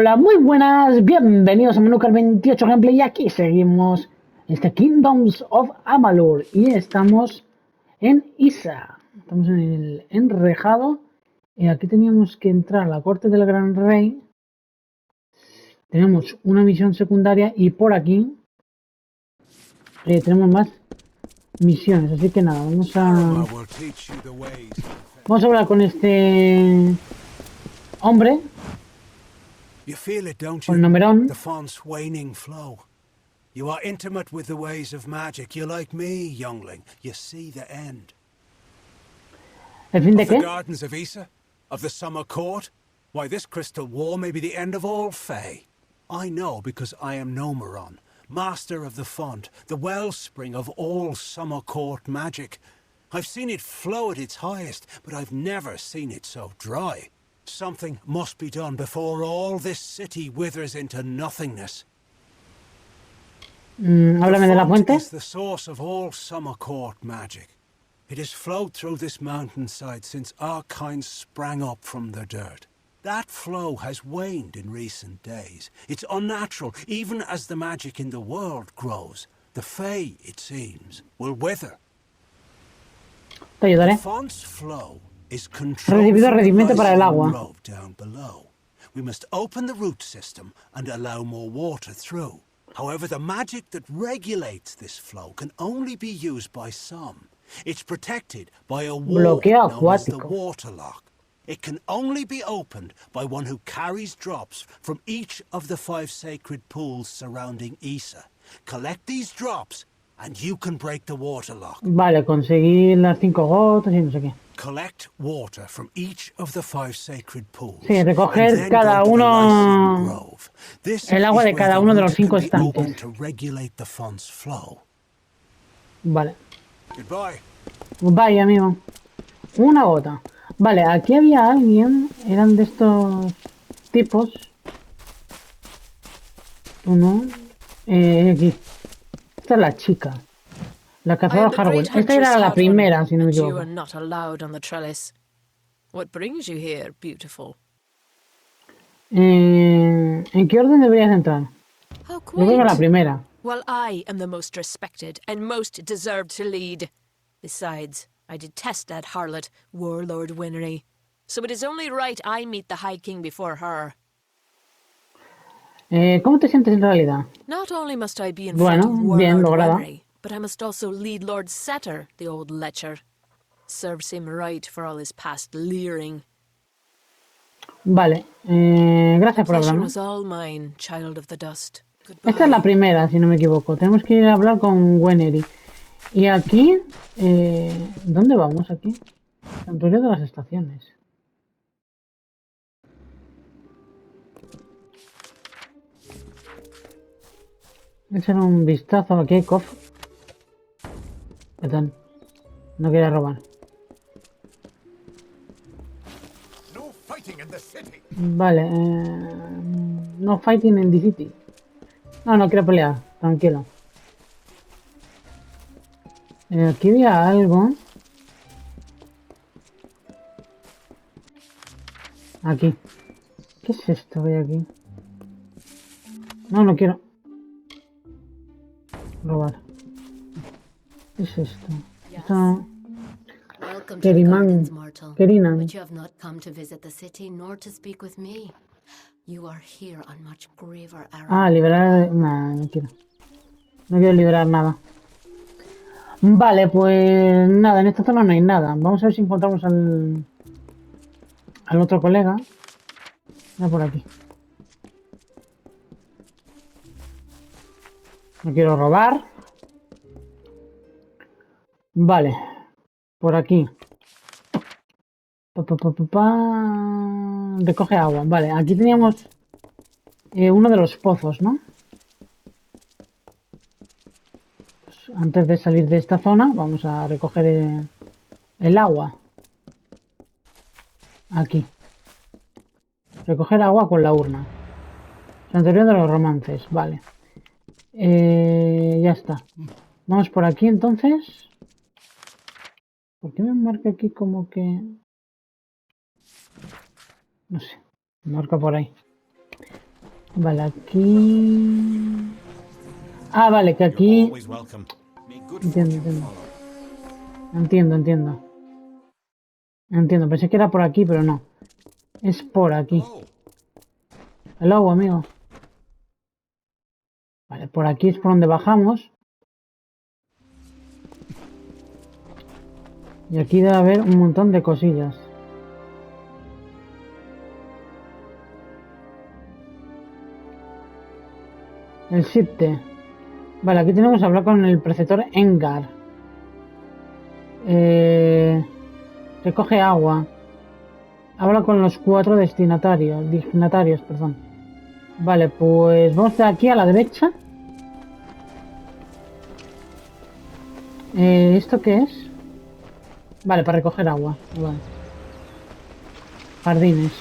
Hola, muy buenas, bienvenidos a Menucar 28 Gameplay y aquí seguimos Kingdoms of Amalur y estamos en Isa, estamos en el enrejado y aquí teníamos que entrar a la corte del gran rey, tenemos una misión secundaria y por aquí tenemos más misiones, así que nada, vamos a hablar con este hombre. You feel it, don't Con you? Numerón. The font's waning flow. You are intimate with the ways of magic. You're like me, youngling. You see the end. ¿El fin de Of the qué? gardens of Isa? Of the summer court? Why, this crystal wall may be the end of all Fae. I know because I am Nomeron, master of the font, the wellspring of all summer court magic. I've seen it flow at its highest, but I've never seen it so dry. Something must be done before all this city withers into nothingness. Háblame de la font fuente. is the source of all summer court magic. It has flowed through this mountainside since our kind sprang up from the dirt. That flow has waned in recent days. It's unnatural, even as the magic in the world grows. The Fae, it seems, will wither. Te ayudaré. The font's flow is controlled Recibido from the rendimiento para el rising agua. grove down below. We must open the root system and allow more water through. However, the magic that regulates this flow can only be used by some. It's protected by a wall Bloqueo known as the acuático. waterlock. It can only be opened by one who carries drops from each of the 5 sacred pools surrounding Isa. Collect these drops and you can break the waterlock. Vale, conseguí las 5 gotas y no sé qué. Collect water from each of the 5 sacred pools. Sí, recoger and then cada go to the uno Lycian Grove. This el agua is de where cada the uno de los root 5 can be opened estanques. to regulate the font's flow. Vale. Goodbye. Bye, amigo. Una gota. Vale, aquí había alguien. Eran de estos tipos. Uno. Aquí. Esta es la chica. La cazadora Harwell. Esta era la primera, si no me equivoco. What brings you here, beautiful? ¿En qué orden deberías entrar? How Yo creo que la quaint. primera. Well, I am the most respected and most deserved to lead. Besides, I detest that harlot, Warlord Winry. So it is only right I meet the High King before her. ¿Cómo te sientes en realidad? Not only must I be in front of bien Warlord lograda. Winry, but I must also lead Lord Setter, the old lecher. Serves him right for all his past leering. Vale, gracias por Pleasure hablarme. was all mine, child of the dust. Esta es la primera, si no me equivoco. Tenemos que ir a hablar con Winry. Y aquí, ¿dónde vamos aquí? Santuario de las estaciones. Echar un vistazo. Aquí hay cofre. ¿Qué tal? No quiere robar. Vale, no fighting in the city. No quiero pelear, tranquilo. Aquí había algo. Aquí. ¿Qué es esto que hay aquí? No quiero robar. ¿Qué es esto? Esto... Welcome to the gardens, mortal. Kerinan. But you have not come to visit the city, nor to speak with me. You are here on much graver errand. Liberar... no quiero. No quiero liberar nada. Vale, pues nada, en esta zona no hay nada. Vamos a ver si encontramos al otro colega. Por aquí. No quiero robar. Vale. Por aquí. Recoge agua. Vale, aquí teníamos uno de los pozos, ¿no? Pues antes de salir de esta zona, vamos a recoger el agua. Aquí. Recoger agua con la urna. Santuario de los romances. Vale. Ya está. Vamos por aquí entonces. ¿Por qué me marca aquí como que...? No sé. Me marca por ahí. Vale, aquí... Ah, vale, que aquí... Entiendo. Entiendo, pensé que era por aquí, pero no. Es por aquí. El agua, amigo. Vale, por aquí es por donde bajamos. Y aquí debe haber un montón de cosillas. El Sipte. Vale, aquí tenemos que hablar con el preceptor Engar. Recoge agua. Habla con los 4 dignatarios, perdón. Vale, pues vamos de aquí a la derecha. ¿Esto qué es? Vale, para recoger agua. Vale. Jardines.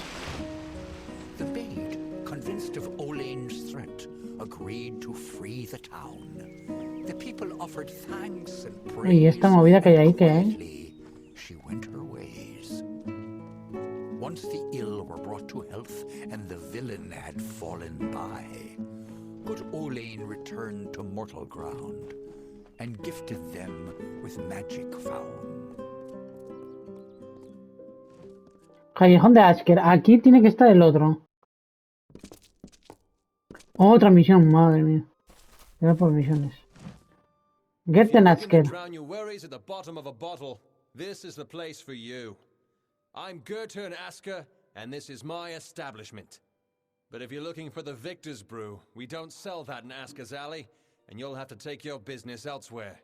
The maid, convinced of Olain's threat, agreed to free the town. The people offered thanks and praise. Y esta movida que hay ahí, ¿qué es? Quietly, she went her ways. Once the ill were brought to health and the villain had fallen by, good Olain returned to mortal ground and gifted them with magic found. Callejón de Asker. Aquí tiene que estar el otro. Otra misión, madre mía. Era por misiones. Get an Asker. Drown your worries at the bottom of a bottle. This is the place for you. I'm Goethe and Asker, and this is my establishment. But if you're looking for the Victor's Brew, we don't sell that in Asker's Alley, and you'll have to take your business elsewhere.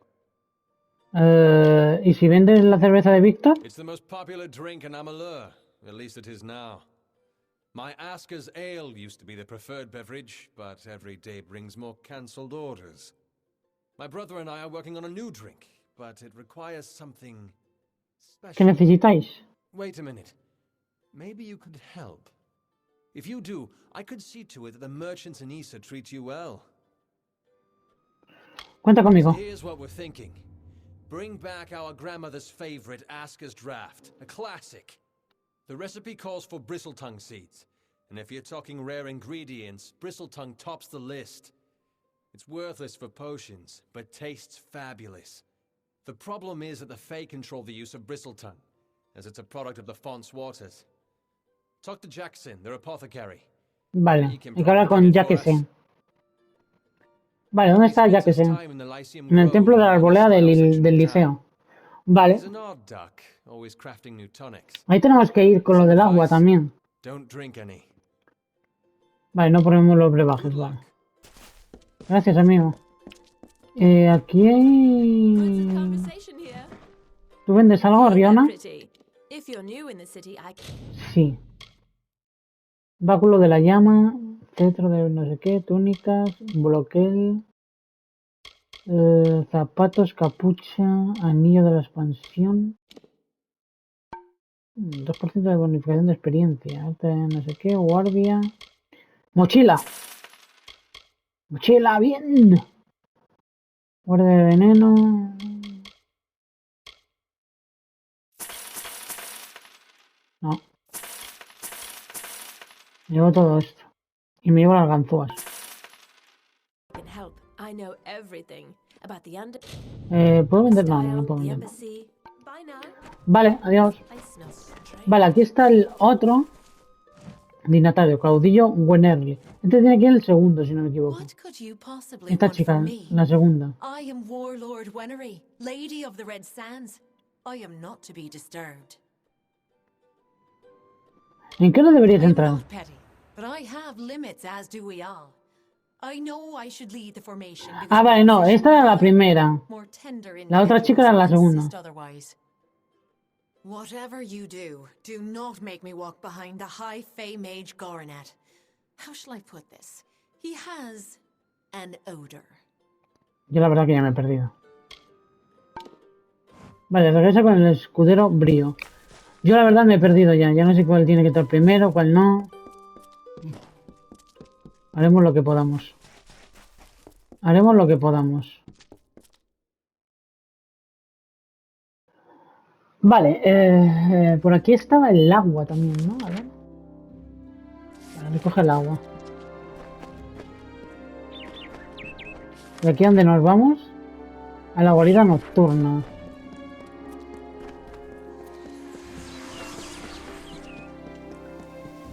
¿Y si vendes la cerveza de Víctor? It's the most popular drink in Amalur, at least it is now. My Asker's Ale used to be the preferred beverage, but every day brings more cancelled orders. My brother and I are working on a new drink, but it requires something ¿Qué special. necesitáis? Wait a minute. Maybe you could help. If you do, I could see to it that the merchants in Issa treat you well. Cuenta conmigo. Here's what we're thinking. Bring back our grandmother's favorite Asker's Draft, a classic. The recipe calls for bristletongue seeds, and if you're talking rare ingredients, bristletongue tops the list. It's worthless for potions, but tastes fabulous. The problem is that the Fae control the use of bristletongue, as it's a product of the Font's waters. Talk to Jackson, their apothecary. Vale, hay que hablar con Jackson. Vale, ¿dónde está Jackson? En el templo de la arboleda del liceo. Vale. He's an odd duck, always crafting new tonics. Ahí tenemos que ir con lo del agua también. Don't drink any. Vale, no ponemos los brebajes, Good vale. luck. Gracias, amigo. Aquí hay... Conversation here. ¿Tú vendes algo, Riona? Pretty. If you're new in the city, I Sí. Báculo de la llama, cetro de no sé qué, túnicas, bloquel, zapatos, capucha, anillo de la expansión, 2% de bonificación de experiencia, arte de no sé qué, guardia, mochila. Mochila, bien. Guardia de veneno. No. Me llevo todo esto. Y me llevo las ganzúas. can help. I know everything about the ¿Puedo vender? No, no puedo the vender. embassy. Bye now. Vale, adiós. I smell strange. Vale, aquí está el otro dignatario, caudillo Wenerly. Este tiene que ir el segundo, si no me equivoco. What could you possibly Esta want chica, from me? la segunda. I am Warlord Wenery, Lady of the Red Sands. I am not to be disturbed. ¿En qué hora deberías I am entrar? not petty, but I have limits, as do we all. I know I should lead the formation. because Ah, vale, my no, position esta era la would primera. more tender La otra chica era la individuals segunda. insist otherwise. Whatever you do not make me walk behind the high Fey mage Goronet. How shall I put this? He has an odor. Yo la verdad que ya me he perdido. Vale, regresa con el escudero Brío. Yo la verdad me he perdido ya. Ya no sé cuál tiene que estar primero, cuál no. Haremos lo que podamos. Haremos lo que podamos. Vale, por aquí estaba el agua también, ¿no? A ver. Vale, recoge el agua. ¿Y aquí a dónde nos vamos? A la guarida nocturna.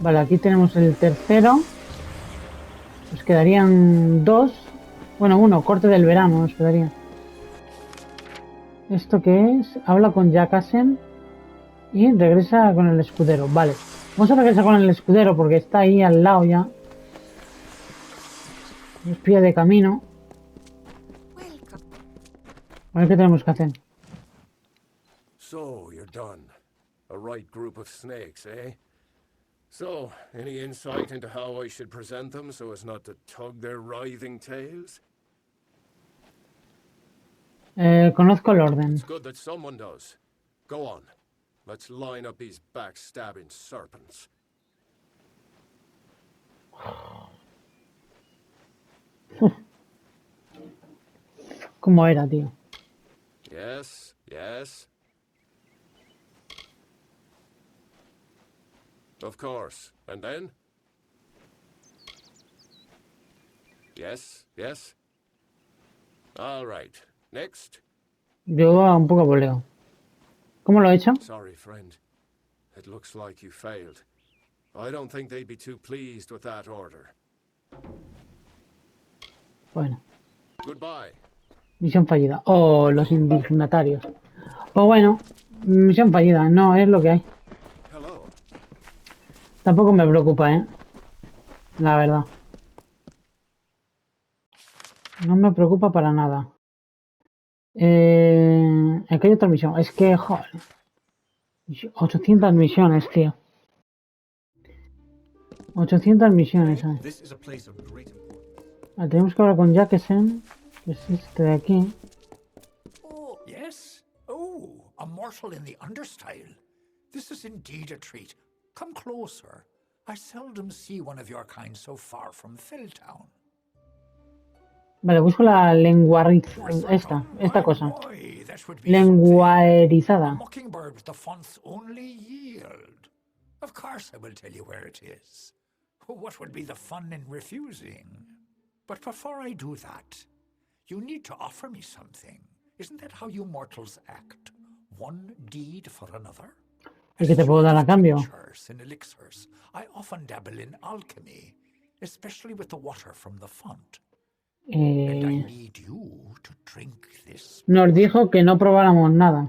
Vale, aquí tenemos el tercero. Nos quedarían 2. Bueno, 1, corte del verano nos quedaría. ¿Esto qué es? Habla con Jakasen y regresa con el escudero. Vale, vamos a regresar con el escudero porque está ahí al lado ya. Nos pilla de camino. A ver qué tenemos que hacer. So, you're done. A right group of snakes, eh? So, any insight into how I should present them so as not to tug their writhing tails? Conozco el orden. It's good that someone does. Go on. Let's line up these backstabbing serpents. ¿Cómo era, tío? Yes, yes. Of course. And then? Yes, yes. All right. Next. Yo un poco voleo. ¿Cómo lo he hecho? Sorry, friend. It looks like you failed. I don't think they'd be too pleased with that order. Bueno, Goodbye. misión fallida. Oh, los indignatarios. Pues bueno, misión fallida. No, es lo que hay. Hello. Tampoco me preocupa, ¿eh? La verdad. No me preocupa para nada. Aquí hay otra misión. Es que, joder. 800 misiones, tío. 800 misiones, ¿sabes? This is a place of great importance. Ah, tenemos que hablar con Jakasen, que es este de aquí. Oh, yes? Oh, a mortal in the understyle. This is indeed a treat. Come closer. I seldom see one of your kind so far from Felltown. Vale, busco la esta cosa. Lenguarizada. Mockingbird with the font's only yield. Of course I will tell you where it is. What would be the fun in refusing? But before I do that, you need to offer me something. Isn't that how you mortals act? One deed for another? ¿Y qué te puedo dar a cambio? In elixirs, I often dabble in alchemy, especially with the water from the font. And I need you to drink this. Nos dijo que no probáramos nada.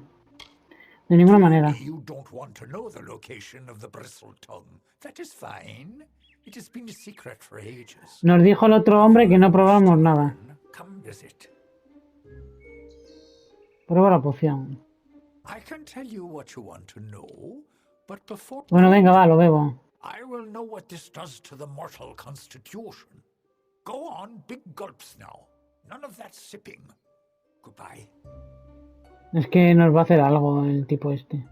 De ninguna manera. You don't want to know the location of the bristle tongue. That is fine. It has been a secret for ages. Nos dijo el otro hombre que no probáramos nada. Come visit. Prueba la poción. I can tell you what you want to know, but before Bueno, venga, va, lo bebo. I will know what this does to the mortal constitution. Go on, big gulps now. None of that sipping. Goodbye. Es que nos va a hacer algo el tipo este.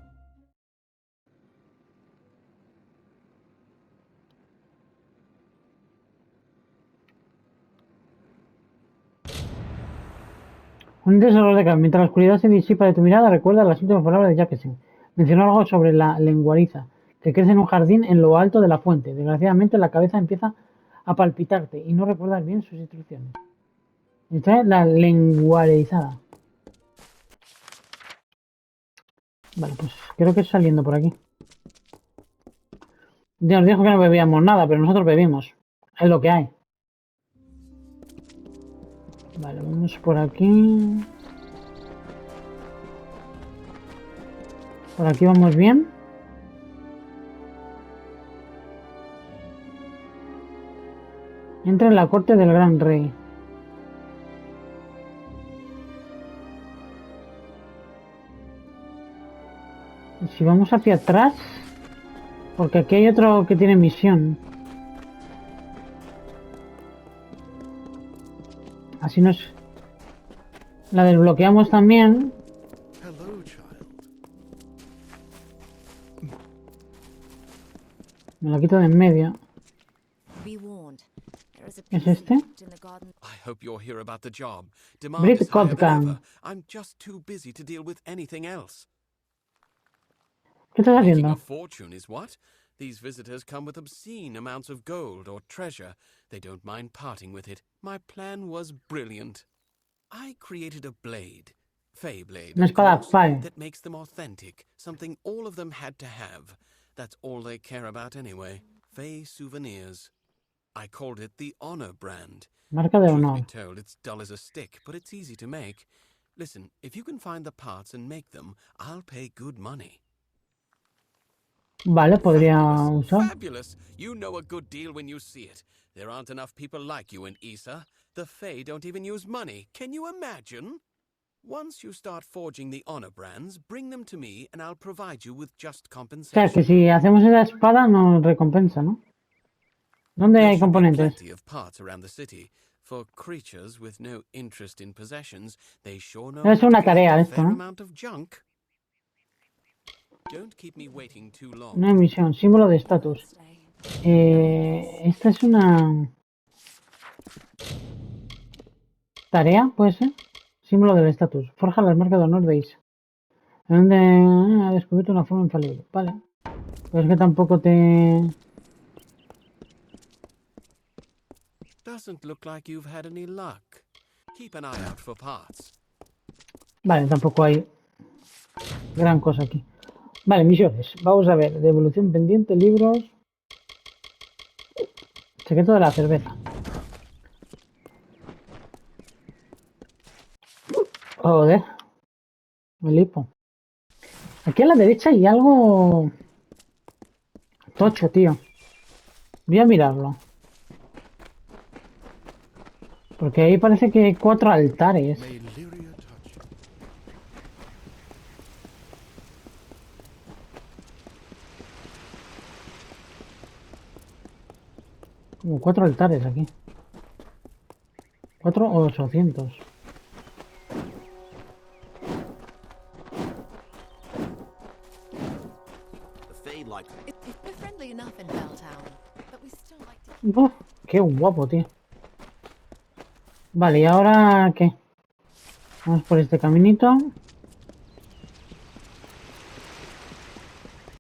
Un tesoro de cal. Mientras la oscuridad se disipa de tu mirada, recuerda las últimas palabras de Jakasen. Mencionó algo sobre la lenguariza, que crece en un jardín en lo alto de la fuente. Desgraciadamente, la cabeza empieza a palpitarte y no recuerdas bien sus instrucciones. Esta es la lenguarizada. Vale, pues creo que es saliendo por aquí. Ya nos dijo que no bebíamos nada, pero nosotros bebimos. Es lo que hay. Vale, vamos por aquí. Por aquí vamos bien. Entra en la corte del gran rey. Y si vamos hacia atrás, porque aquí hay otro que tiene misión. Así nos la desbloqueamos también. Hello, child. Me la quito de en medio. ¿Es este? I hope you're here about the job. Brit Demand is higher than Kotkan. ever. I'm just too busy to deal with anything else. ¿Qué estás Making haciendo? a fortune is what? These visitors come with obscene amounts of gold or treasure. They don't mind parting with it. My plan was brilliant. I created a blade, Fey blade, Una of espada course, Fey. that makes them authentic, something all of them had to have. That's all they care about anyway. Fey souvenirs. I called it the Honor brand. Marca de Truth be honor. told, it's dull as a stick, but it's easy to make. Listen, if you can find the parts and make them, I'll pay good money. Vale, podría usar. Fabulous! You know a good deal when you see it. There aren't enough people like you in Issa. The Fae don't even use money. Can you imagine? Once you start forging the honor brands, bring them to me and I'll provide you with just O sea, compensation. que si hacemos esa espada nos recompensa, ¿no? ¿Dónde There hay should be componentes? plenty of parts around the city. For creatures with no interest in possessions, they sure know Es how una to collect tarea a esto, fair ¿no? amount of junk. Don't keep me waiting too long. Una misión, símbolo de estatus. Esta es una tarea, puede ser. Símbolo del estatus. Forja las marcas de honor de Isa. Donde ha descubierto una forma infalible. Vale. Pero es que tampoco te... Doesn't look like you've had any luck. Keep an eye out for parts. Vale, tampoco hay gran cosa aquí. Vale, misiones. Vamos a ver. Devolución pendiente, libros. Secreto de la cerveza. Joder. El hipo. Aquí a la derecha hay algo... tocho, tío. Voy a mirarlo. Porque ahí parece que hay 4 altares. Como 4 altares aquí. 4 o 800. We're friendly enough in Belltown, but we still like to... Uf, qué guapo, tío. Vale, ¿y ahora qué? Vamos por este caminito.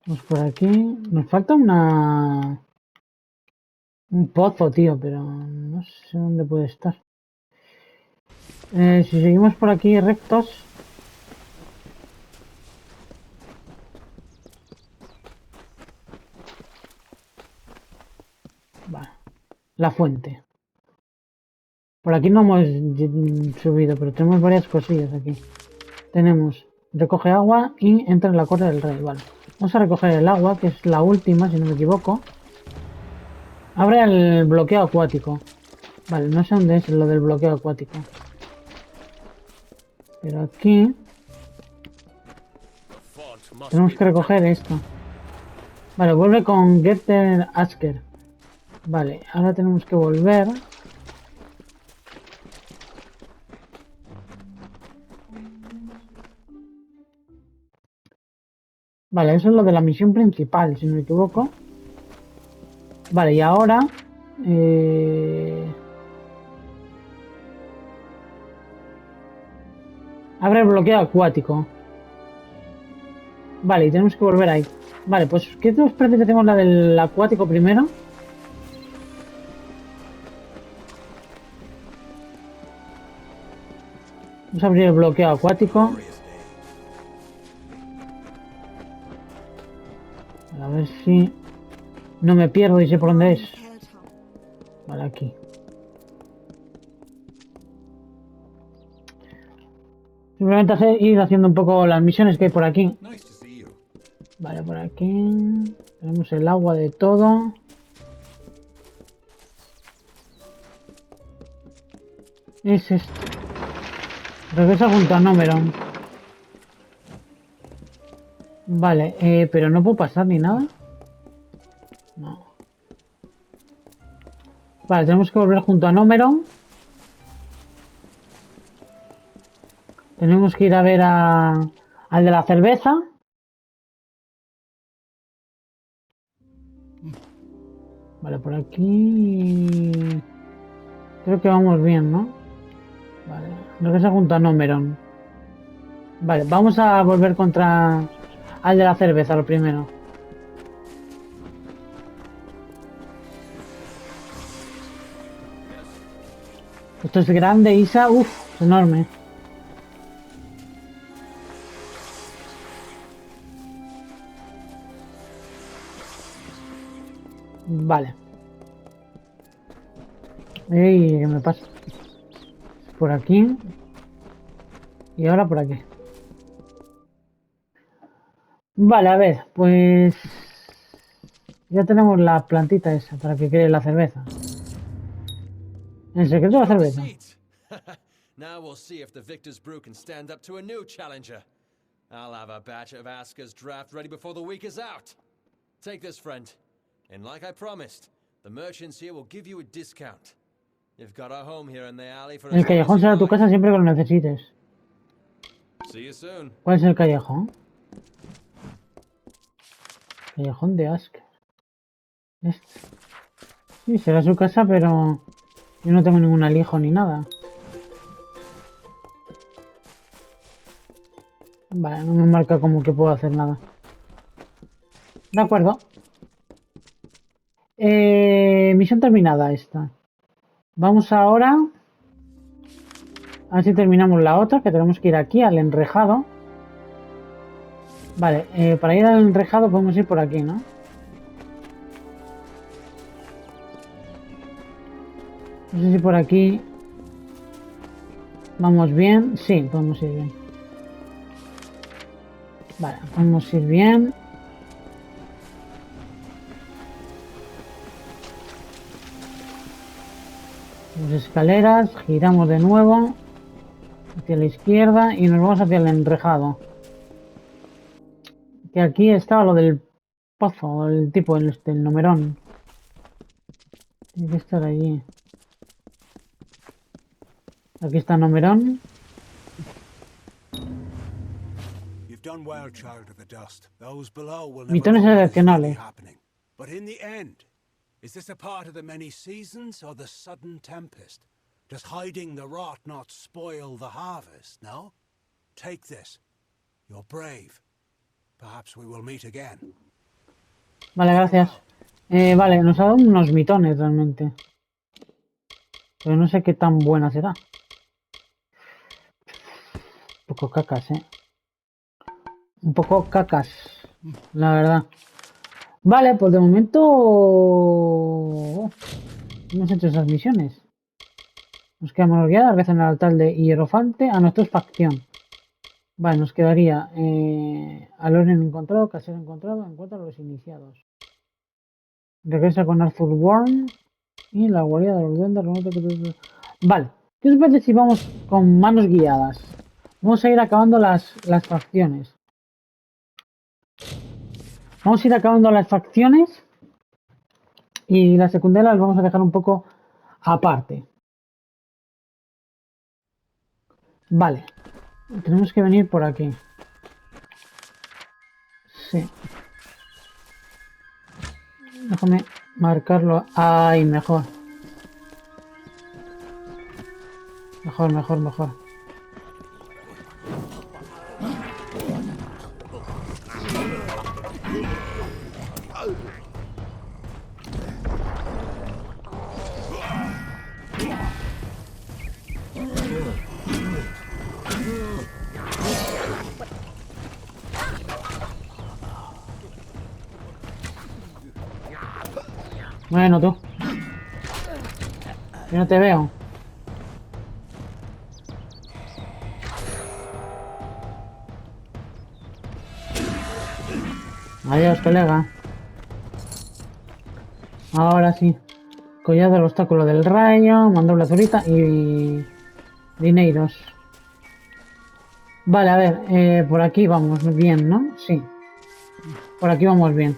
Vamos por aquí. Nos falta una... un pozo, tío, pero no sé dónde puede estar. Si seguimos por aquí rectos... Vale. La fuente. Por aquí no hemos subido, pero tenemos varias cosillas aquí. Tenemos recoge agua y entra en la corte del rey. Vale. Vamos a recoger el agua, que es la última, si no me equivoco. Abre el bloqueo acuático. Vale, no sé dónde es lo del bloqueo acuático. Pero aquí... tenemos que recoger esto. Vale, vuelve con Getter Asker. Vale, ahora tenemos que volver. Vale, eso es lo de la misión principal, si no me equivoco. Vale, y ahora... abre el bloqueo acuático. Vale, y tenemos que volver ahí. Vale, pues ¿qué os parece que hacemos la del acuático primero? Vamos a abrir el bloqueo acuático. A ver si no me pierdo y sé por dónde es. Vale, aquí. Simplemente ir haciendo un poco las misiones que hay por aquí. Vale, por aquí. Tenemos el agua de todo. Es esto. Regresa junto a Nomeron. Vale, pero no puedo pasar ni nada. No. Vale, tenemos que volver junto a Nomeron. Tenemos que ir a ver al de la cerveza. Vale, por aquí... creo que vamos bien, ¿no? Vale, regresa junto a Nomeron. Vale, vamos a volver contra... al de la cerveza, lo primero. Esto es grande, Isa. Uff. Es enorme. Vale. Ey, ¿qué me pasa? Por aquí. Y ahora por aquí. Vale, a ver, pues... Ya tenemos la plantita esa para que cree la cerveza. El secreto de la Got the cerveza. seeds. Now we'll see if the Victor's Brew can stand up to a new challenger. I'll have a batch of Aska's draft ready before the week is out. Take this, friend. And like I promised, the merchants here will give you a discount. You've got a home here in the alley for as El long as callejón you será tu like. casa siempre que lo necesites. See you soon. ¿Cuál es el callejón? Callejón de Ask. Este. Sí, será su casa, pero yo no tengo ningún alijo ni nada. Vale, no me marca como que puedo hacer nada. De acuerdo. Misión terminada esta. Vamos ahora a ver si terminamos la otra, que tenemos que ir aquí al enrejado. Vale, para ir al enrejado podemos ir por aquí, ¿no? No sé si por aquí vamos bien. Sí, podemos ir bien. Vale, podemos ir bien. Las escaleras, giramos de nuevo hacia la izquierda y nos vamos hacia el enrejado. Que aquí estaba lo del pozo, el tipo, el numerón. Tiene que estar allí. Aquí está el numerón. You've done well, child of the dust. Those below will Mi never tono es know what is excepcional. really happening. But in the end, is this a part of the many seasons or the sudden tempest? Does hiding the rot not spoil the harvest, no? Take this. You're brave. Perhaps we will meet again. Vale, gracias. Vale, nos ha dado unos mitones realmente. Pero no sé qué tan buena será. Un poco cacas, Un poco cacas, la verdad. Vale, pues de momento hemos hecho esas misiones. Nos quedamos guiadas, reza en el altar de hierofante. A nuestra facción. Vale, nos quedaría Aloren encontrado, Casero encontrado, encuentra a los iniciados. Regresa con Arthur Worm y la guardia de los duendes. Vale, ¿qué os parece si vamos con manos guiadas? Vamos a ir acabando las facciones. Vamos a ir acabando las facciones y las secundarias las vamos a dejar un poco aparte. Vale, tenemos que venir por aquí. Sí. Déjame marcarlo. Ahí, mejor. Mejor. Bueno, tú. Yo no te veo. Adiós, colega. Ahora sí. Collar del obstáculo del rayo, mandoble azulita y dineiros. Vale, a ver, por aquí vamos bien, ¿no? Sí. Por aquí vamos bien.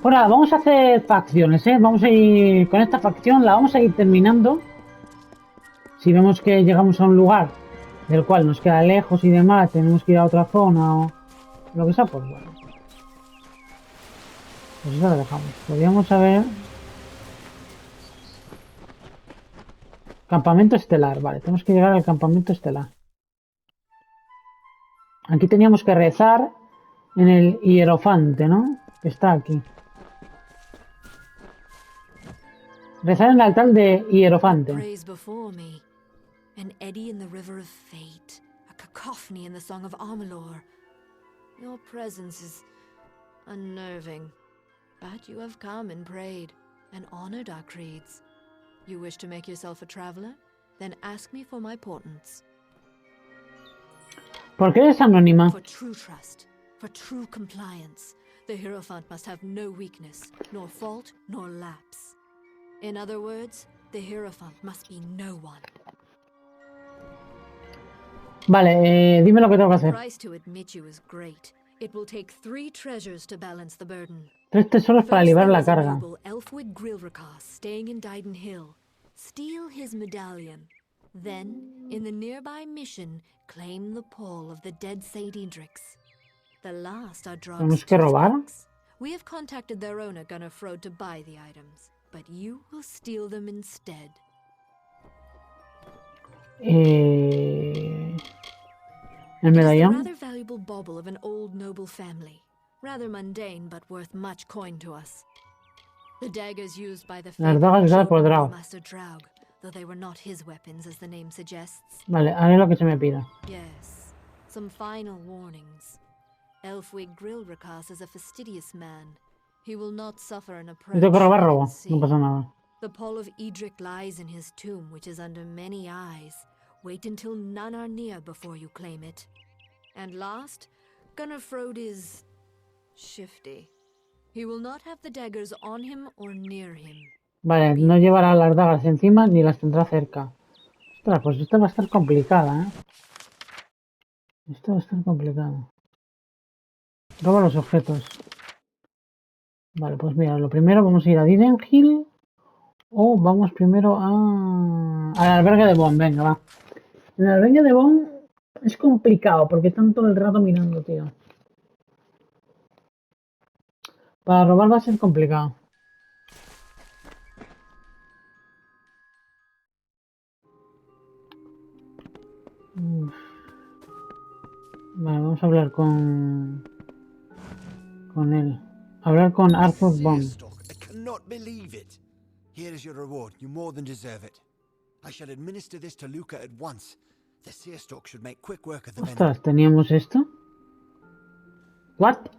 Ahora, vamos a hacer facciones, ¿eh? Vamos a ir con esta facción, la vamos a ir terminando. Si vemos que llegamos a un lugar del cual nos queda lejos y demás, tenemos que ir a otra zona o lo que sea, pues bueno. Pues eso lo dejamos. Podríamos saber... Campamento estelar, vale, tenemos que llegar al campamento estelar. Aquí teníamos que rezar en el hierofante, ¿no? Que está aquí. Rezar en el altar de hierofante. An eddy in the river of fate, a cacophony in the song of Amalur. Your presence is unnerving, but you have come and prayed and honored our creeds. You wish to make yourself a traveler? Then ask me for my portents. ¿Por qué eres anónima? For true trust, for true compliance, the Hierophant must have no weakness, nor fault, nor lapse. In other words, the Hierophant must be no one. Vale, dime lo que tengo que The hacer. price to admit you is great. It will take 3 treasures to balance the burden. 3 tesoros para First, librar there la is a carga. noble Elfwig Grilrakas staying in Dyden Hill. Steal his medallion. Then, in the nearby mission, claim the pall of the dead Saint Edric's. The last are ¿Tenemos Drog's que robar? toothpicks. We have contacted their owner, Gunnar Frode, to buy the items, but you will steal them instead. El It is the medallón. rather valuable bauble of an old noble family. Rather mundane, but worth much coin to us. The daggers used by the Las dagas usadas por Draug. Master Draug, though they were not his weapons, as the name suggests. Vale, haré lo que se me pida. Yes, some final warnings. Elfwig Grilrakas is a fastidious man. He will not suffer an approach. Si tengo que robar, you robo. can see. No pasa nada. The pall of Edric lies in his tomb, which is under many eyes. Wait until none are near before you claim it. And last, Gunnar Frode is shifty. He will not have the daggers on him or near him. Vale, no llevará las dagas encima ni las tendrá cerca. Ostras, pues esta va a estar complicada, ¿eh? Esto va a estar complicado. Roba los objetos. Vale, pues mira, lo primero vamos a ir a Dyden Hill. O vamos primero al albergue de Bonn. Venga, va. En el albergue de Bonn es complicado porque están todo el rato mirando, tío. Para robar va a ser complicado. Uf. Vale, vamos a hablar con él. Hablar con Arthur Bond. I cannot believe it. Here is your reward. You more than deserve it. I shall administer this to Luca at once. The seerstock should make quick work of the venom. Ostras, ¿teníamos esto? ¿What?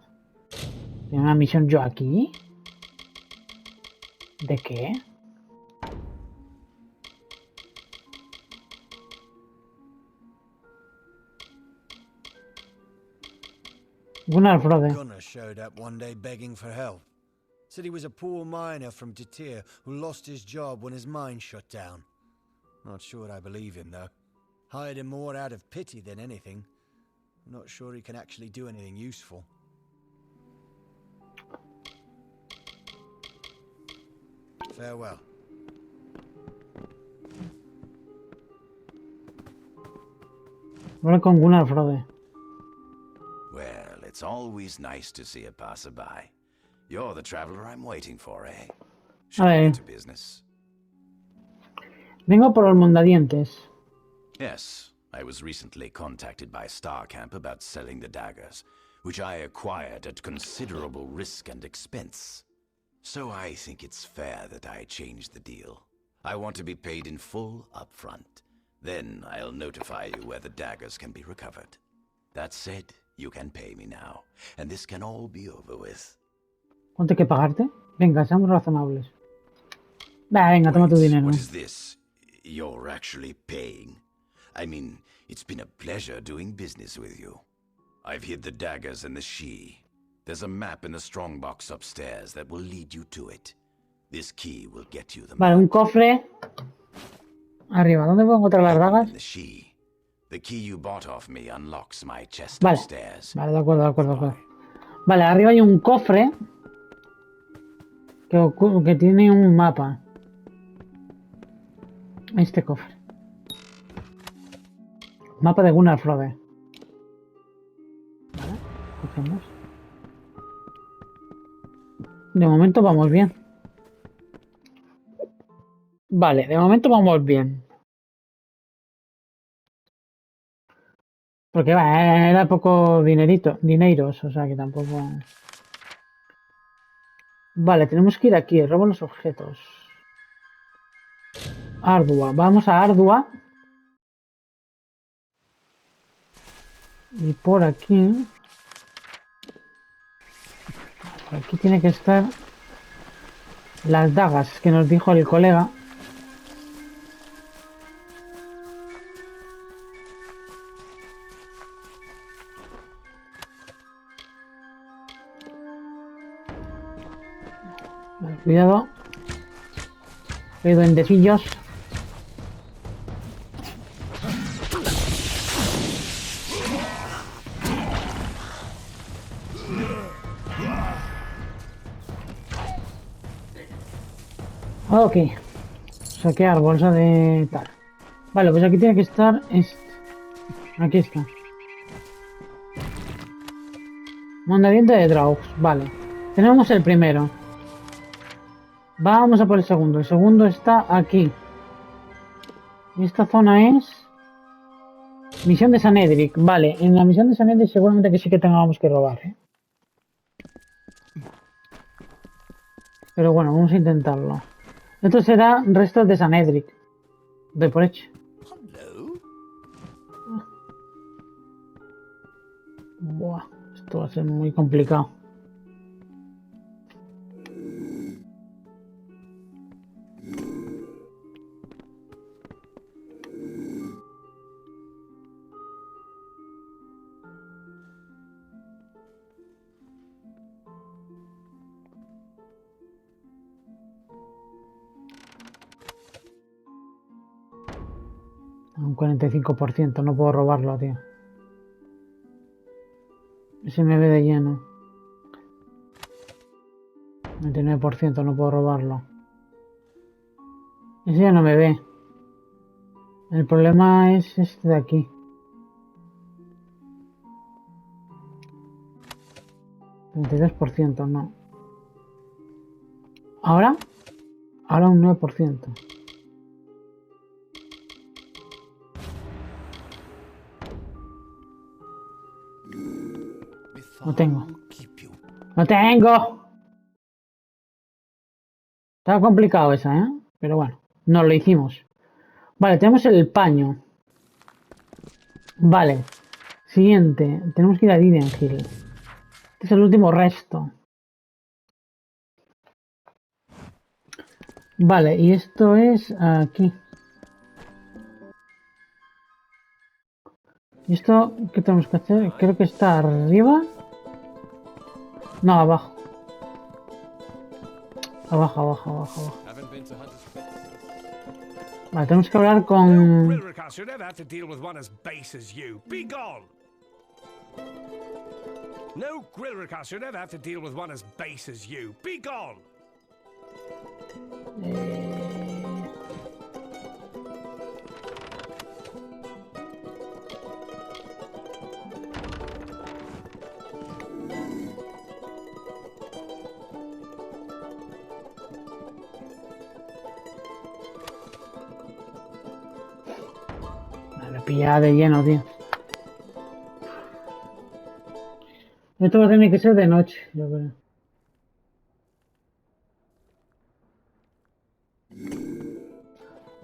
¿Tengo una misión yo aquí? ¿De qué? Gunnar Frode. Gunnar showed up one day begging for help. Said he was a poor miner from Rathir who lost his job when his mine shut down. Not sure I believe him, though. Hired him more out of pity than anything. I'm not sure he can actually do anything useful. Farewell. Hablar con Gunnar Frode. Well, it's always nice to see a passerby. You're the traveler I'm waiting for, eh? Shall we get to business? Vengo por los mondadientes. Yes, I was recently contacted by Starcamp about selling the daggers, which I acquired at considerable risk and expense. So I think it's fair that I change the deal. I want to be paid in full up front. Then I'll notify you where the daggers can be recovered. That said, you can pay me now, and this can all be over with. ¿Cuánto hay que pagarte? Venga, seamos razonables. Venga, toma tu dinero. What is this? You're actually paying? I mean, it's been a pleasure doing business with you. I've hid the daggers in the she. There's a map in the strongbox upstairs that will lead you to it. This key will get you the Vale, map. un cofre. Arriba, ¿dónde puedo encontrar las dagas? In the she. The key you bought off me unlocks my chest Vale, upstairs. vale, de acuerdo, de acuerdo, de acuerdo. Vale, arriba hay un cofre que tiene un mapa. Este cofre. Mapa de Gunnar Frode. Vale, cogemos. De momento vamos bien. Vale, de momento vamos bien. Porque era poco dineros, o sea que tampoco... Vale, tenemos que ir aquí, robo los objetos. Ardua, vamos a Ardua. Y por aquí... Por aquí tiene que estar... las dagas que nos dijo el colega. Vale, cuidado. Hay duendecillos. Ok. Saquear bolsa de tal. Vale, pues aquí tiene que estar este. Aquí está. Mandamiento de Draux. Vale. Tenemos el primero. Vamos a por el segundo. El segundo está aquí. Esta zona es... Misión de San Edric. Vale, en la misión de San Edric seguramente que sí que tengamos que robar, ¿eh? Pero bueno, vamos a intentarlo. Esto será restos de San Edric. Doy por hecho. Buah, esto va a ser muy complicado. Un 45%, no puedo robarlo, tío. Ese me ve de lleno. 99%, no puedo robarlo. Ese ya no me ve. El problema es este de aquí. 32%, no. ¿Ahora? Ahora un 9%. No tengo. ¡No tengo! Estaba complicado esa, ¿eh? Pero bueno, nos lo hicimos. Vale, tenemos el paño. Vale. Siguiente. Tenemos que ir a Didenhill. Este es el último resto. Vale, y esto es aquí. ¿Y esto qué tenemos que hacer? Creo que está arriba. No, abajo. Abajo, abajo, abajo, abajo. Vale, tenemos que hablar con... No Grillrica should ever have to deal with one as base as you. Be gone! Me pilla de lleno, tío. Esto va a tener que ser de noche, yo creo.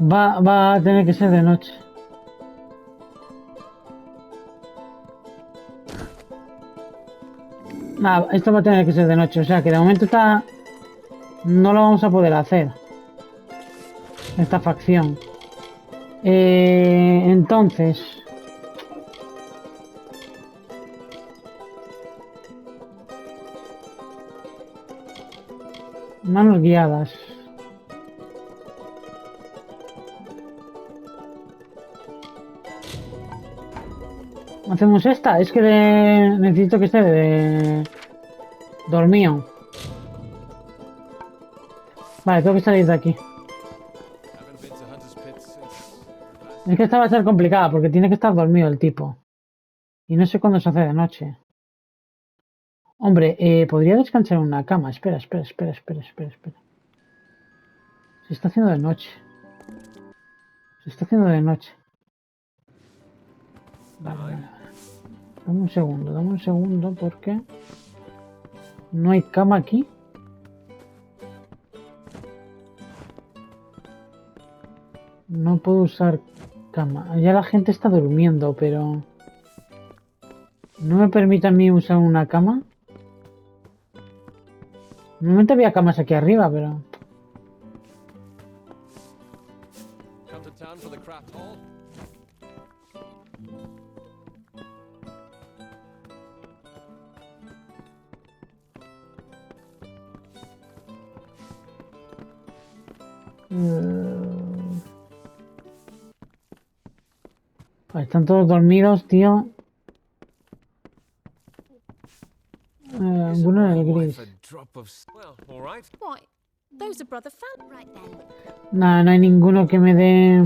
Va a tener que ser de noche. Nada, esto va a tener que ser de noche, o sea que de momento está... No lo vamos a poder hacer. Esta facción. Entonces... Manos guiadas. Hacemos esta. Es que necesito que esté de... dormido. Vale, tengo que salir de aquí. Es que esta va a ser complicada porque tiene que estar dormido el tipo. Y no sé cuándo se hace de noche. Hombre, podría descansar en una cama. Espera. Se está haciendo de noche. Vale. Dame un segundo porque... ¿No hay cama aquí? No puedo usar cama. Ya la gente está durmiendo, pero... No me permite a mí usar una cama. Normalmente había camas aquí arriba, pero... Come to town for the craft hall? Están todos dormidos, tío. Alguno en el gris. Well, all right. Why, those are Brother Fan. Right then. Nada, no hay ninguno que me dé...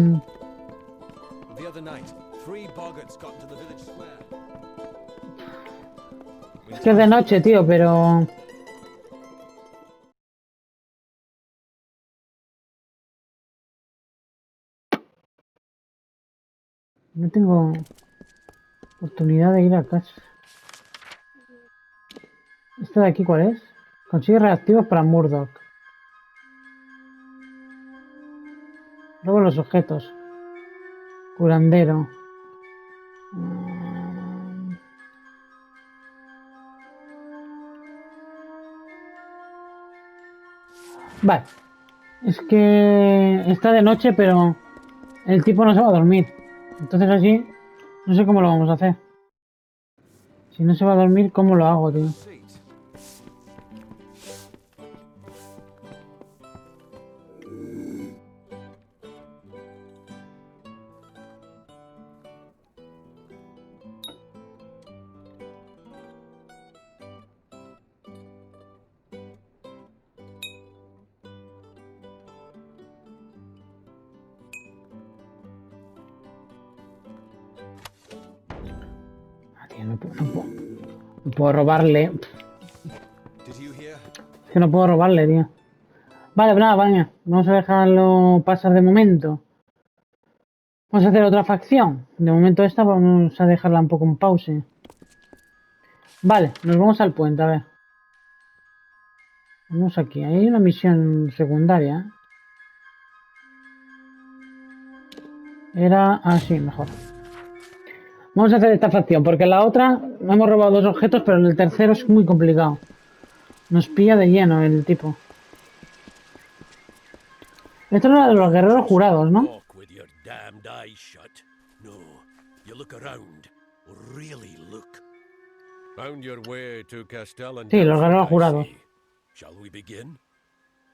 The other night, 3 boggarts got into the village square. Es que es de noche, tío, pero... No tengo oportunidad de ir a casa. ¿Este de aquí cuál es? Consigue reactivos para Murdoch. Luego los objetos. Curandero. Vale. Es que está de noche, pero el tipo no se va a dormir. Entonces así, no sé cómo lo vamos a hacer. Si no se va a dormir, ¿cómo lo hago, tío? No puedo robarle. Es que no puedo robarle, tío. Vale, vale. Vamos a dejarlo pasar de momento. Vamos a hacer otra facción. De momento esta vamos a dejarla un poco en pause. Vale, nos vamos al puente, a ver. Vamos aquí. Hay una misión secundaria. Era así, mejor. Vamos a hacer esta facción, porque la otra hemos robado 2 objetos, pero el tercero es muy complicado. Nos pilla de lleno el tipo. Esto era de los guerreros jurados, ¿no? Found your way to Castellan. Sí, los guerreros jurados. Shall we begin?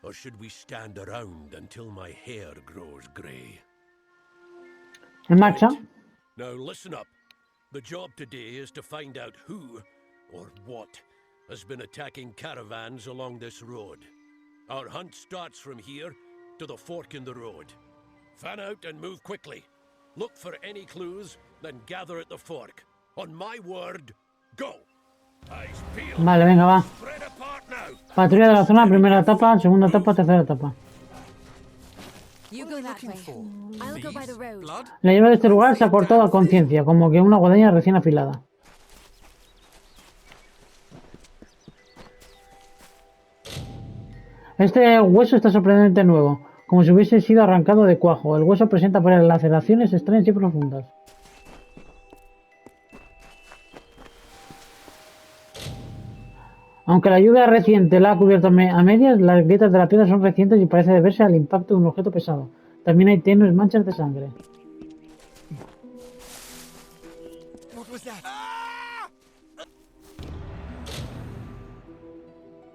Or should we stand around until my hair grows grey? En marcha. Now listen up. The job today is to find out who, or what, has been attacking caravans along this road. Our hunt starts from here to the fork in the road. Fan out and move quickly. Look for any clues, then gather at the fork. On my word, go! Vale, venga, va. Patrulla de la zona, primera etapa, segunda etapa, tercera etapa. La llave de este lugar se ha cortado a conciencia, como que una guadaña recién afilada. Este hueso está sorprendentemente nuevo, como si hubiese sido arrancado de cuajo. El hueso presenta varias laceraciones extrañas y profundas. Aunque la lluvia reciente la ha cubierto a medias, las grietas de la piedra son recientes y parece deberse al impacto de un objeto pesado. También hay tenues manchas de sangre.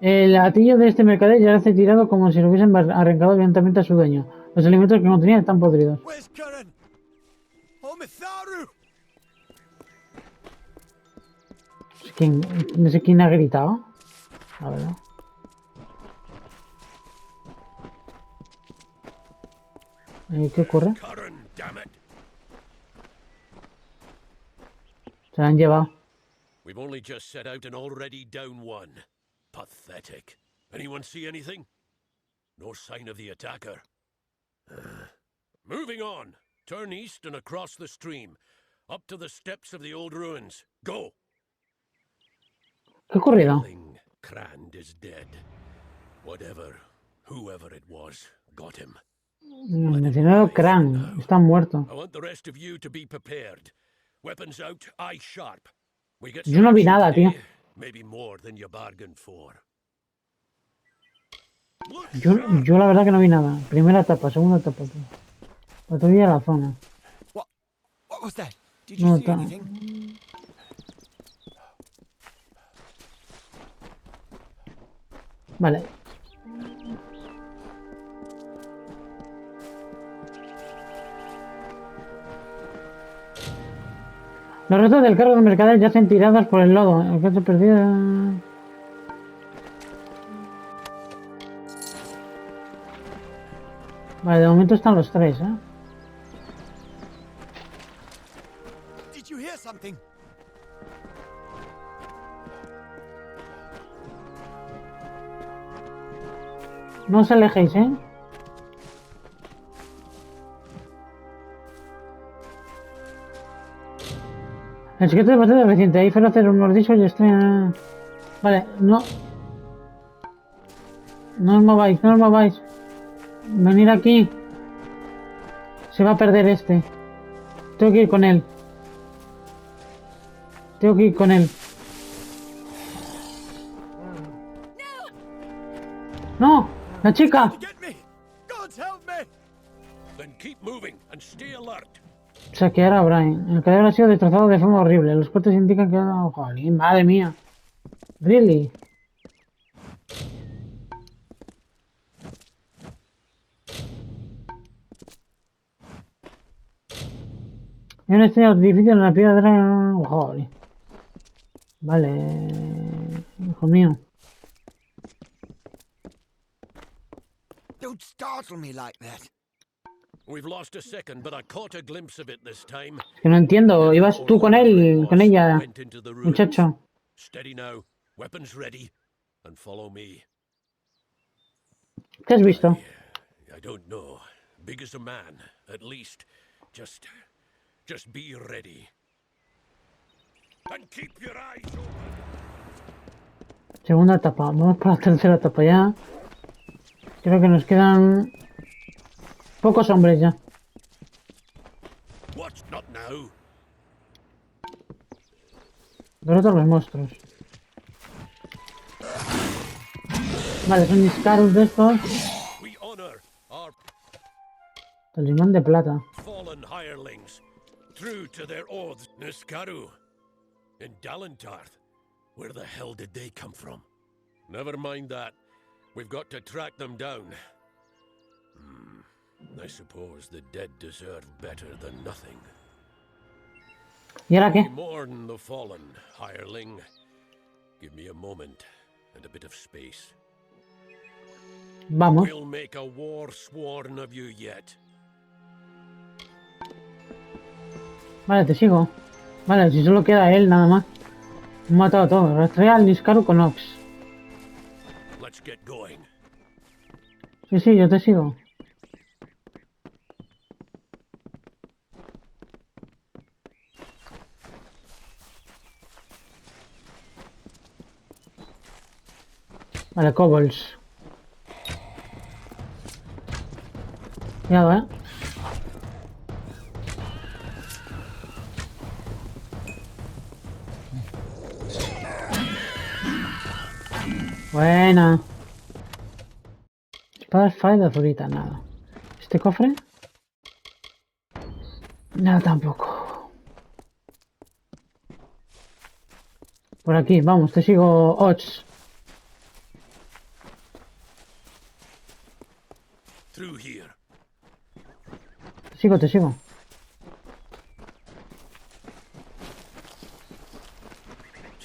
El gatillo de este mercader ya yace tirado como si lo hubiesen arrancado violentamente a su dueño. Los alimentos que contenía están podridos. No sé quién ha gritado. A ver. ¿Qué ocurre? Se la han llevado. We've only just set out and already down one. Pathetic. Anyone see anything? No sign of the attacker. Moving on. Turn east and across the stream. Up to the steps of the old ruins. Go! ¿Qué ha ocurrido? Crand is dead. Whatever, whoever it was, got him. El mencionado Cran está muerto. I want the rest of you to be prepared. Weapons out, eyes sharp. We get Yo no vi some nada, action tío. today, maybe more than you bargained for. Yo la verdad que no vi nada. Primera etapa, segunda etapa. Tío. Patrulla la zona. What was that? Did you No, see anything? Vale. Los restos del carro de mercader yacen tirados por el lodo. El gato perdido. Vale, de momento están los tres, ¿eh? Did you hear something? No os alejéis, ¿eh? El secreto de batalla reciente. Hay feroces mordiscos y extraños. Vale, no. No os mováis, no os mováis. Venid aquí. Se va a perder este. Tengo que ir con él. Tengo que ir con él. ¡No! ¡La chica! Get me! God help me! Then keep moving and stay alert. Saquear a Brian. El cadáver ha sido destrozado de forma horrible. Los cortes indican que... Oh, jolín, madre mía. Really. Hay un extraño edificio en la piedra. Oh, joder. Vale. Hijo mío. Don't startle me like that. We've lost a second, but I caught a glimpse of it this time. Que no entiendo. Ibas tú con él, con ella, Went into the ruins. muchacho. Steady now, weapons ready, and follow me. ¿Qué has visto? I don't know. Big as a man, at least. Just be ready. And keep your eyes open. Segunda etapa. Vamos para la tercera etapa ya. Creo que nos quedan pocos hombres ya. What? Not now. Derrota a los monstruos. Vale, son discaros de estos. We honor our Talismán de plata. fallen hirelings, true to their oaths. Niskaru, in Dalentarth. Where the hell did they come from? Never mind that. We've got to track them down. I suppose the dead deserve better than nothing. ¿Y ahora We qué? mourn the fallen, hireling. Give me a moment and a bit of space. Vamos. We'll make a war sworn of you yet. Vale, te sigo. Vale, si solo queda él nada más. He matado a todos. Rastrea al Niscaru con Ox. Let's get going. Sí, yo te sigo. Vale, kobolds. Cuidado, Buena. Espada de azulita, nada. ¿Este cofre? Nada tampoco. Por aquí, vamos, te sigo, Ots. Through here. Te sigo.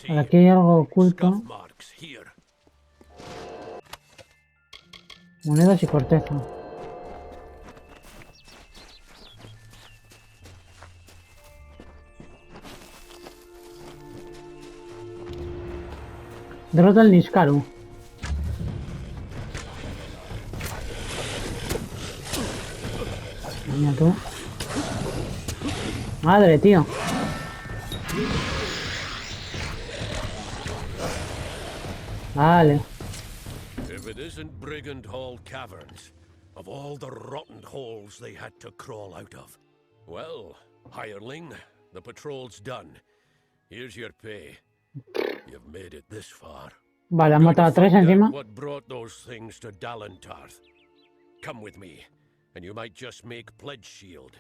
Vale, aquí hay algo oculto. Scuff marks here. Monedas y corteza. Derrota al Niscaru. Mira tú. Madre, tío. Vale. If it isn't Brigand Hall Caverns, of all the rotten holes they had to crawl out of. Well, hireling, the patrol's done. Here's your pay. You've made it this far. Vale, han matado a 3 encima. What brought those things to Dalentarth? Come with me, and you might just make pledge shield.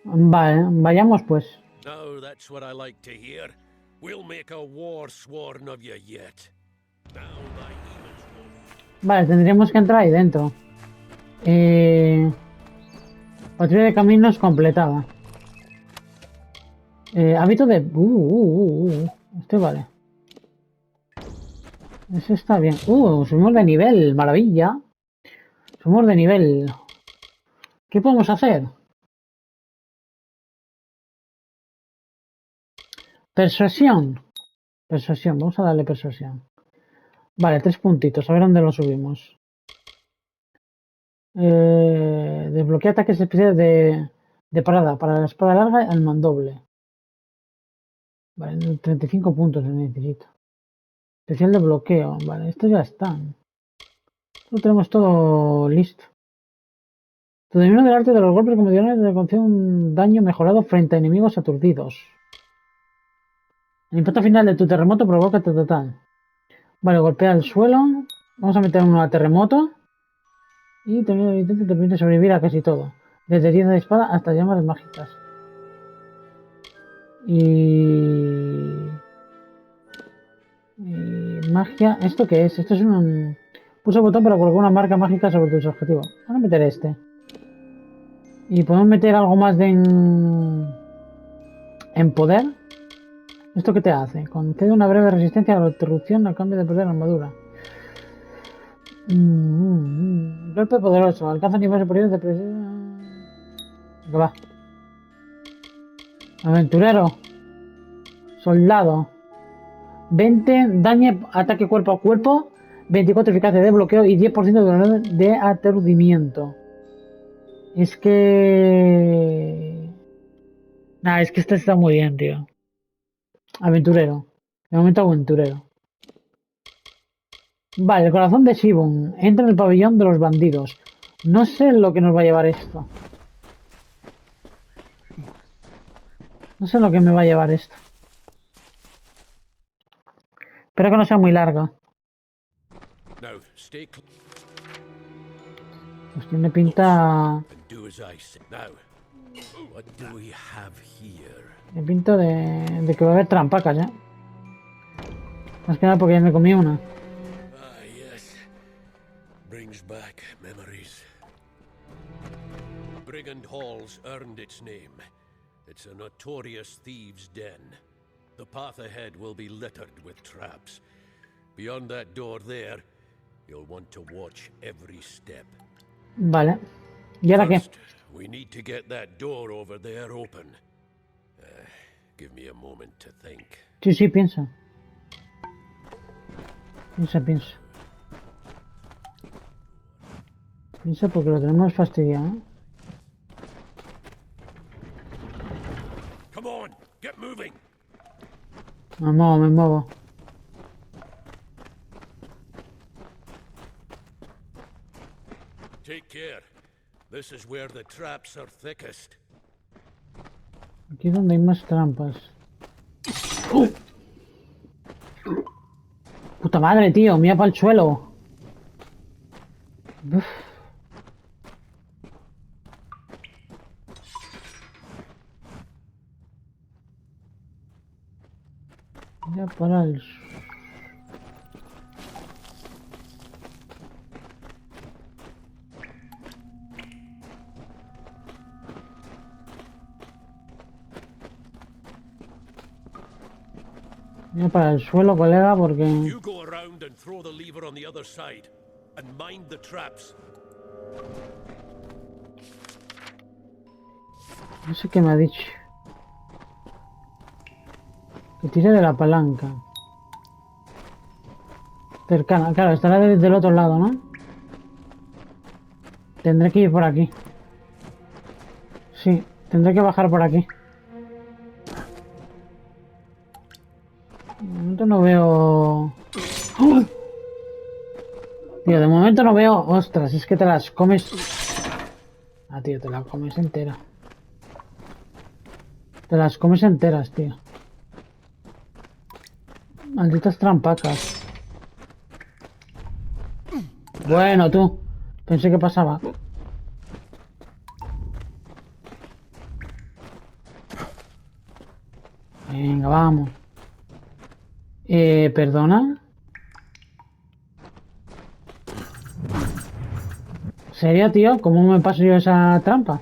Vale, vayamos pues. Now that's what I like to hear. We'll make a war sworn of you yet. Now my demons will... Vale, tendríamos que entrar ahí dentro. Patrulla de caminos completada. Hábito de... Este vale. Ese está bien. Subimos de nivel, maravilla. Subimos de nivel. ¿Qué podemos hacer? Persuasión. Persuasión, vamos a darle persuasión. Vale, 3 puntitos, a ver dónde lo subimos. Desbloquea ataques especiales de parada. Para la espada larga, el mandoble. Vale, 35 puntos necesito. Especial de bloqueo. Vale, estos ya están. Lo tenemos todo listo. Tu dominio del arte de los golpes convencionales te concede un daño mejorado frente a enemigos aturdidos. El impacto final de tu terremoto provoca total. Vale, golpea el suelo. Vamos a meter uno a terremoto. Y te permite sobrevivir a casi todo. Desde 10 de espada hasta llamas mágicas. Y magia. ¿Esto qué es? Esto es un... Pulsa el botón para colocar una marca mágica sobre tus objetivos. Vamos a meter este. Y podemos meter algo más de en poder. ¿Esto qué te hace? Concede una breve resistencia a la interrupción a cambio de perder armadura. Golpe poderoso. Alcanza niveles superiores de presión. ¿Qué va? Aventurero. Soldado. 20 daño, ataque cuerpo a cuerpo. 24 eficacia de bloqueo y 10% de aturdimiento. Es que... Nah, es que este está muy bien, tío. Aventurero. De momento aventurero. Vale, el corazón de Shibun. Entra en el pabellón de los bandidos. No sé lo que nos va a llevar esto. No sé lo que me va a llevar esto. Espero que no sea muy larga. Pues tiene pinta... Tiene pinta de que va a haber trampacas, ¿eh? Más que nada porque ya me comí una. Brings back memories. Brigand Hall's earned its name. It's a notorious thieves' den. The path ahead will be littered with traps. Beyond that door there, you'll want to watch every step. Vale. ¿Y ahora qué? We need to get that door over there open. Give me a moment to think. Sí, piensa. Piensa. Piensa porque lo tenemos fastidiado, ¿eh? Come on, get moving. Me muevo. Take care. This is where the traps are thickest. Aquí es donde hay más trampas. Puta madre, tío, mira para el suelo. Uf. Mira para el suelo. Mira para el suelo, colega, porque... You go around and throw the lever on the other side, and mind the traps. No sé qué me ha dicho. Que tire de la palanca. Cercana, claro, estará del otro lado, ¿no? Tendré que ir por aquí. Sí, tendré que bajar por aquí. De momento no veo... ¡Oh! Tío, de momento no veo... Ostras, es que te las comes... Ah, tío, te las comes entera. Te las comes enteras, tío. Malditas trampacas. Bueno, tú. Pensé que pasaba. Venga, vamos. ¿Perdona? ¿En serio, tío? ¿Cómo me paso yo esa trampa?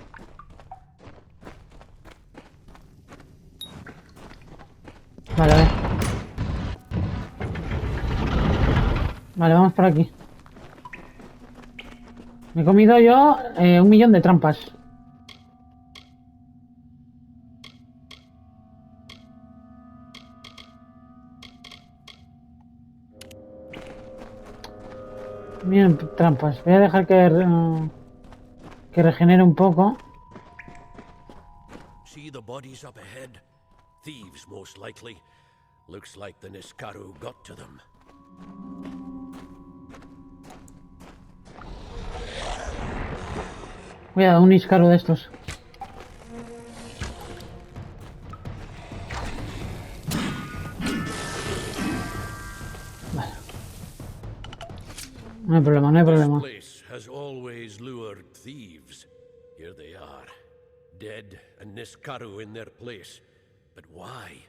Vale, a ver. Vale, vamos por aquí. Me he comido yo 1.000.000 de trampas. Bien, trampas. Voy a dejar que regenere un poco. See the bodies up ahead? Thieves, most likely. Looks like the Niskaru got to them. Voy a dar un iscaro de estos. Vale. No hay problema, no hay problema. This place has always lured thieves. Here they are, dead and Niskaru in their place. But why?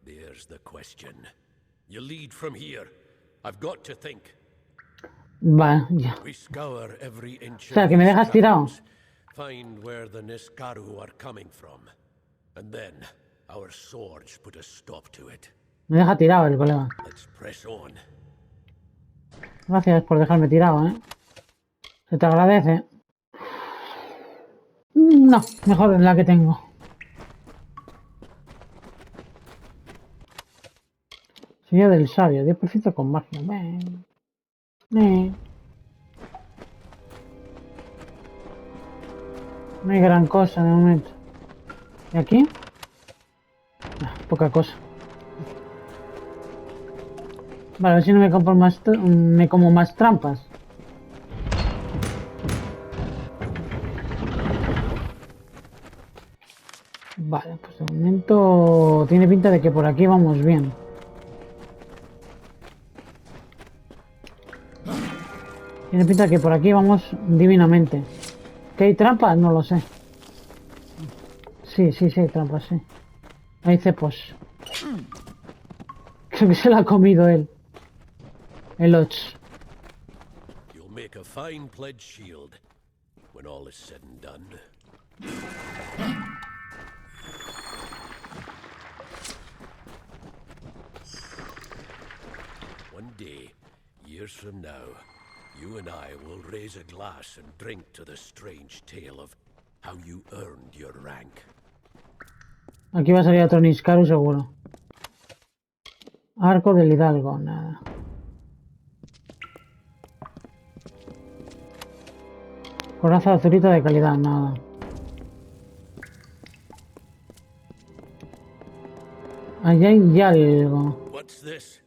There's the question. You lead from here. I've got to think. Vale, ya. We scour every inch O sea, que me dejas tirado. Find where the Niskaru are coming from. And then our swords put a stop to it. Me deja tirado el colega. Let's press on. Gracias por dejarme tirado, ¿eh? Se te agradece. No, mejor la que tengo. Silla del sabio, 10% con magia. No hay gran cosa de momento. ¿Y aquí? Poca cosa. Vale, a ver si no me como más trampas. Vale, pues de momento tiene pinta de que por aquí vamos bien. Tiene pinta de que por aquí vamos divinamente. ¿Que hay trampas? No lo sé. Sí, hay trampas, sí. Hay cepos. Creo que se la ha comido él. El 8. You'll make a fine pledge shield when all is said and done. One day, years from now, you and I will raise a glass and drink to the strange tale of how you earned your rank. Aquí va a salir otro Niskaru seguro. Arco del Hidalgo, nada. Coraza de azurita de calidad, nada. Allá hay algo. What's this?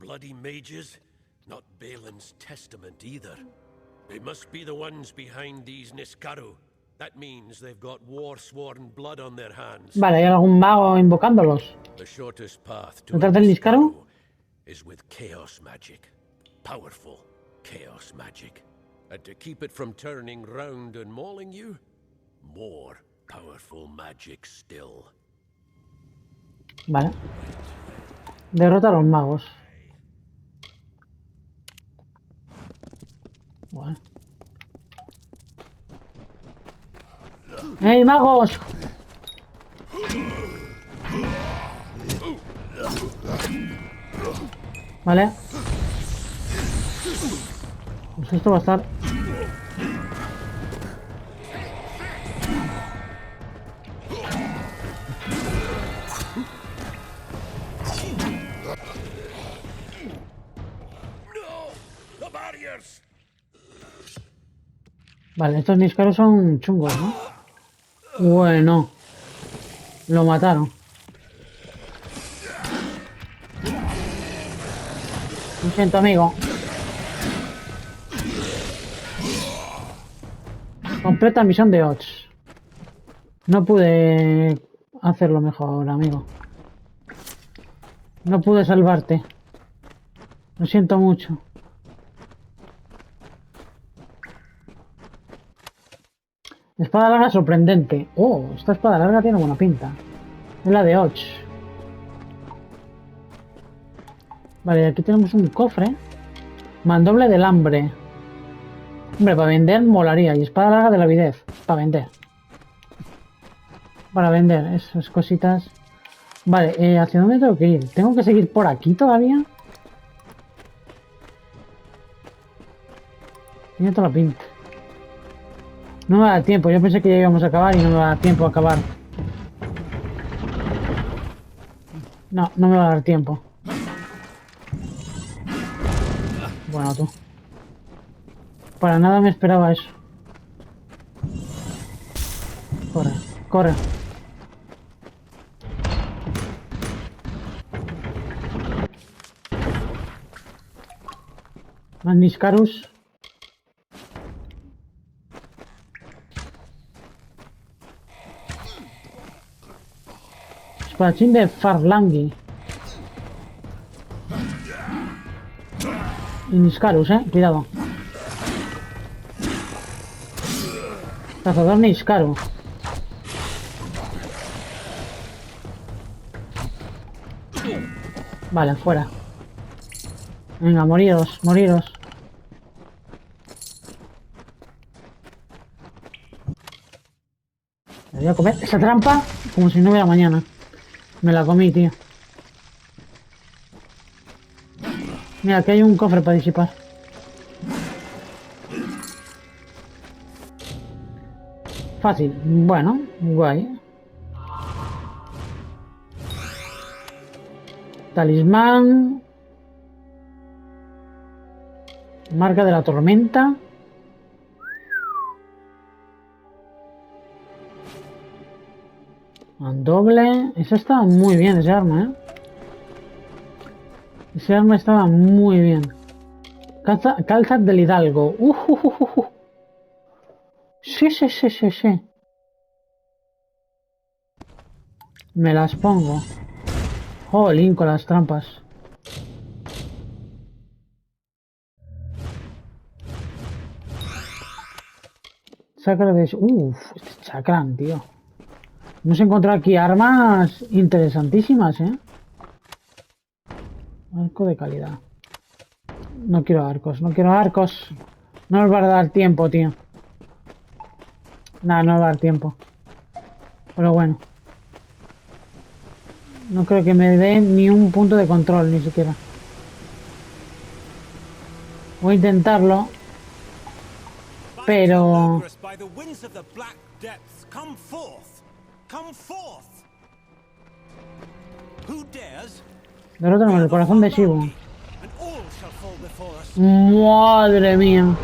Bloody mages? Not Balin's testament either. They must be the ones behind these Niskaru. That means they've got war-sworn blood on their hands. Vale, hay algún mago invocándolos. The shortest path to ¿No trata el Niskaru? is with chaos magic. Powerful chaos magic. And to keep it from turning round and mauling you, more powerful magic still. Vale. Derrota a los magos. Bueno. ¡Hey, magos! Vale. Pues esto va a estar... Vale, estos Niskaru son chungos, ¿no? Bueno. Lo mataron. Lo siento, amigo. Completa misión de 8. No pude hacerlo mejor, amigo. No pude salvarte. Lo siento mucho. Espada larga sorprendente. Oh, esta espada larga tiene buena pinta. Es la de Och. Vale, aquí tenemos un cofre. Mandoble del hambre. Hombre, para vender molaría. Y espada larga de la avidez. Para vender. Para vender esas cositas. Vale, ¿hacia dónde tengo que ir? ¿Tengo que seguir por aquí todavía? Tiene toda la pinta. No me da tiempo. Yo pensé que ya íbamos a acabar y no me va a dar tiempo a acabar. No, no me va a dar tiempo. Bueno, tú. Para nada me esperaba eso. Corre, corre. Magniscarus. Espadachín de Farlangui. Y Niscarus, cuidado. Cazador Niscaru. Vale, fuera. Venga, moriros, moriros. Me voy a comer esa trampa como si no hubiera mañana. Me la comí, tío. Mira, aquí hay un cofre para disipar. Fácil. Bueno, guay. Talismán. Marca de la tormenta. Mandoble. Eso estaba muy bien, ese arma, Ese arma estaba muy bien. Calzas del Hidalgo. Sí, sí, sí, sí, sí. Me las pongo. Jolín, con las trampas. Chakra de... este chakran, tío. Hemos encontrado aquí armas interesantísimas, Arco de calidad. No quiero arcos, no quiero arcos. No nos va a dar tiempo, tío. Nada, no nos va a dar tiempo. Pero bueno. No creo que me dé ni un punto de control, ni siquiera. Voy a intentarlo. Pero... Derrótanos el corazón de Shivo. Madre mía.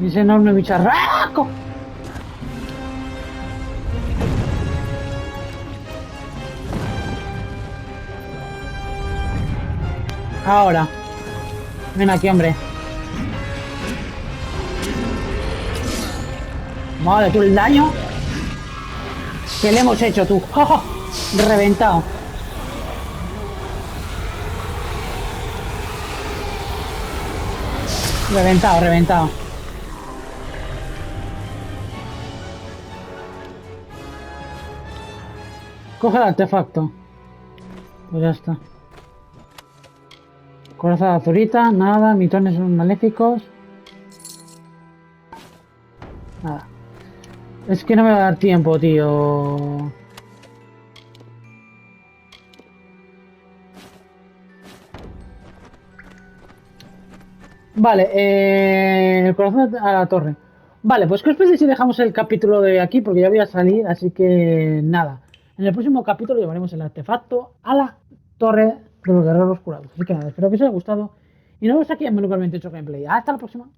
Y ese enorme bicharraco. Ahora. Ven aquí, hombre. Madre, tú el daño que le hemos hecho, tú. ¡Oh, oh! Reventado. Reventado, reventado. Coge el artefacto. Pues ya está. Coraza de azurita, nada. Mitones son maléficos. Nada. Es que no me va a dar tiempo, tío. Vale, el corazón a la torre. Vale, pues ¿qué os parece si dejamos el capítulo de aquí? Porque ya voy a salir, así que nada. En el próximo capítulo llevaremos el artefacto a la torre de los guerreros curados. Así que nada, espero que os haya gustado. Y nos vemos aquí en Menú 28 Gameplay. Hasta la próxima.